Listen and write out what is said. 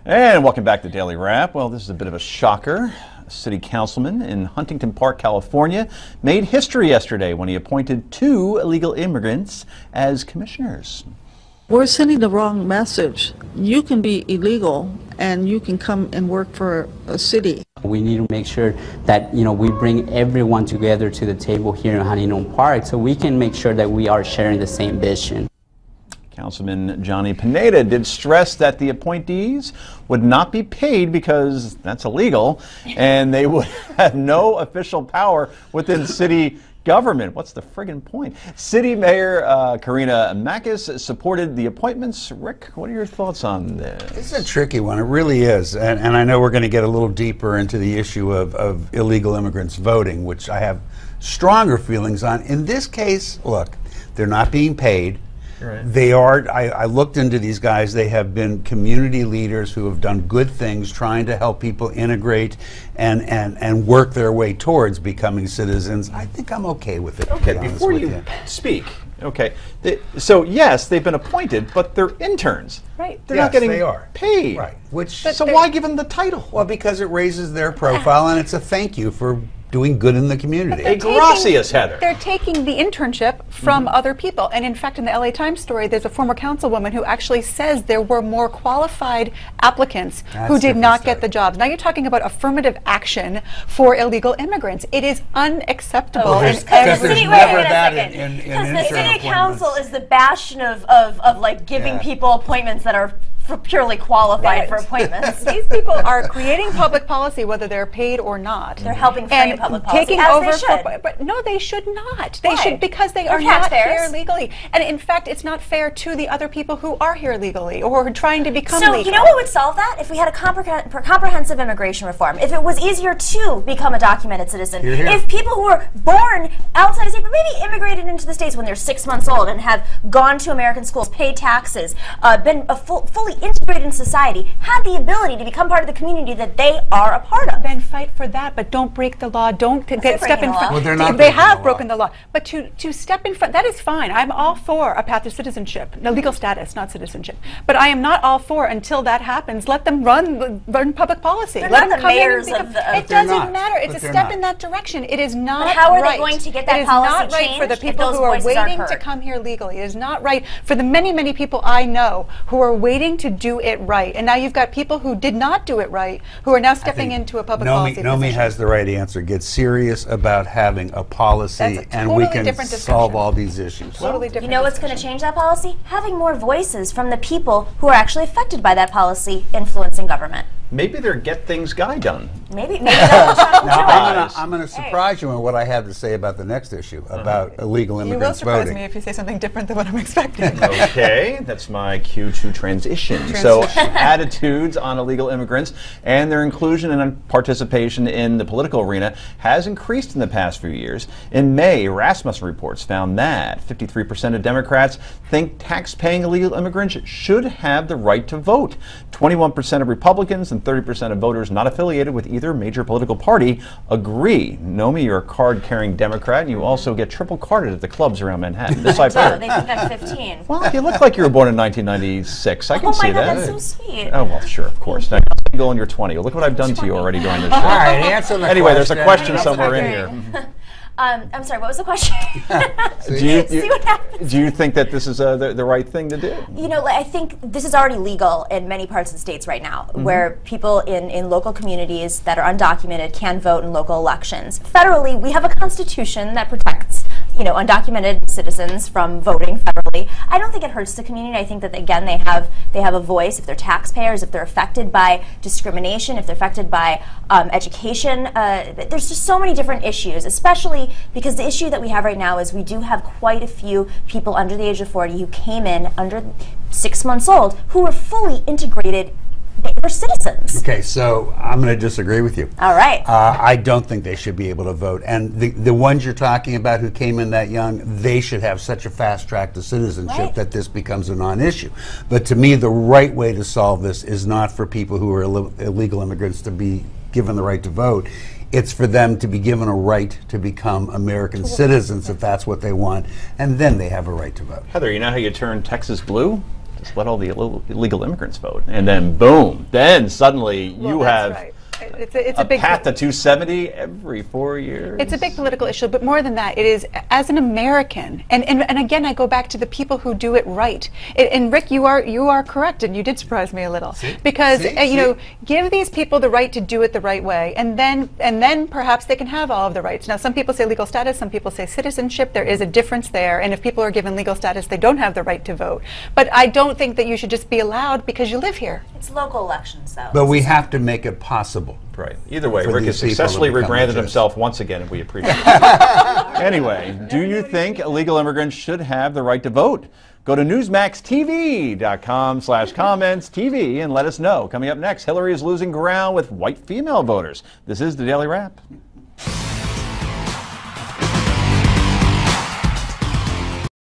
And welcome back to Daily Wrap. Well, this is a bit of a shocker. A city councilman in Huntington Park, California, made history yesterday when he appointed 2 illegal immigrants as commissioners. We're sending the wrong message. You can be illegal and you can come and work for a city. We need to make sure that, we bring everyone together to the table here in Huntington Park so we can make sure that we are sharing the same vision. Councilman Johnny Pineda did stress that the appointees would not be paid because that's illegal, and they would have no official power within city government. What's the friggin' point? City Mayor Karina Makis supported the appointments. Rick, what are your thoughts on this? This is a tricky one. It really is. And I know we're going to get a little deeper into the issue of illegal immigrants voting, which I have stronger feelings on. In this case, look, they're not being paid. Right. They are, I looked into these guys, they have been community leaders who have done good things trying to help people integrate and work their way towards becoming citizens. I think I'm okay with it. Okay, before you speak, okay, so yes, they've been appointed, but they're interns. Right. They're not getting paid. Right. So why give them the title? Well, because it raises their profile and it's a thank you for doing good in the community. Gracias, Heather. They're taking the internship from other people. And in fact, in the LA Times story, there's a former councilwoman who actually says there were more qualified applicants who did not get the jobs. Now you're talking about affirmative action for illegal immigrants. It is unacceptable. Because there's never that in Because the city council is the bastion of like giving people appointments that are purely qualified for appointments. These people are creating public policy, whether they're paid or not. They're helping frame public policy, taking over. But no, they should not. They should, because they are not here legally. And in fact, it's not fair to the other people who are here legally or who are trying to become legal. So you know what would solve that? If we had a comprehensive immigration reform. If it was easier to become a documented citizen. If people who were born outside the state but maybe immigrated into the States when they're 6 months old and have gone to American schools, paid taxes, been fully integrated in society, had the ability to become part of the community that they are a part of. Then fight for that, but don't break the law. Don't step in front. Well, they're not. They have broken the law, but to step in front, that is fine. I'm all for a path to citizenship, no, legal status, not citizenship. But I am not all for, until that happens, let them run public policy. They're let not them come mayors in and it doesn't matter. It's a step in that direction. It is not right. But how are they going to get that policy changed? It is not right for the people who are waiting to come here legally. It is not right for the many, many people I know who are waiting to do it right. And now you've got people who did not do it right, who are now stepping into a public policy position. Nomi has the right answer. Get serious about having a policy, and we can solve all these issues. Totally different. You know what's going to change that policy? Having more voices from the people who are actually affected by that policy influencing government. Maybe they're Get Things guy done. Maybe that's Now, I'm going to surprise you in what I have to say about the next issue, about illegal immigrants voting. You will surprise me if you say something different than what I'm expecting. Okay, that's my cue to transition. So, attitudes on illegal immigrants and their inclusion and participation in the political arena has increased in the past few years. In May, Rasmussen reports found that 53% of Democrats think tax-paying illegal immigrants should have the right to vote. 21% of Republicans and 30% of voters not affiliated with either major political party agree. Nomi, you're a card-carrying Democrat, and you also get triple carded at the clubs around Manhattan. This I've heard. They think I'm 15. Well, you look like you were born in 1996. I can see that. Oh my God, that's so sweet. Oh, well, sure, of course. Now you're single and you're 20. Look what I've done to you already during this show. All right, answer the question. Anyway, there's a question somewhere in here. I'm sorry, what was the question? See what happens. Do you think that this is the right thing to do? You know, I think this is already legal in many parts of the states right now, where people in local communities that are undocumented can vote in local elections. Federally, we have a constitution that protects undocumented citizens from voting federally. I don't think it hurts the community. I think that, again, they have a voice. If they're taxpayers, if they're affected by discrimination, if they're affected by education, there's just so many different issues, especially because the issue that we have right now is we do have quite a few people under the age of 40 who came in under 6 months old who were fully integrated. They were citizens. Okay, so I'm going to disagree with you. All right. I don't think they should be able to vote. And the ones you're talking about who came in that young, they should have such a fast track to citizenship that this becomes a non-issue. But to me, the right way to solve this is not for people who are illegal immigrants to be given the right to vote. It's for them to be given a right to become American citizens if that's what they want, and then they have a right to vote. Heather, you know how you turn Texas blue? just let all the illegal immigrants vote, and then boom, then suddenly you have right. It's a big path to 270 every 4 years. It's a big political issue, but more than that, it is as an American, and again, I go back to the people who do it right. And Rick, you are correct, and you did surprise me a little, because you know, give these people the right to do it the right way, and then perhaps they can have all of the rights. Now, some people say legal status, some people say citizenship. There is a difference there, and if people are given legal status, they don't have the right to vote. But I don't think that you should just be allowed because you live here. It's local elections, though. But we have to make it possible. Right. Either way, For Rick these has people to successfully become rebranded legitimate. himself once again, and we appreciate it. Anyway, do you think illegal immigrants should have the right to vote? Go to newsmaxtv.com/comments TV and let us know. Coming up next, Hillary is losing ground with white female voters. This is the Daily Wrap.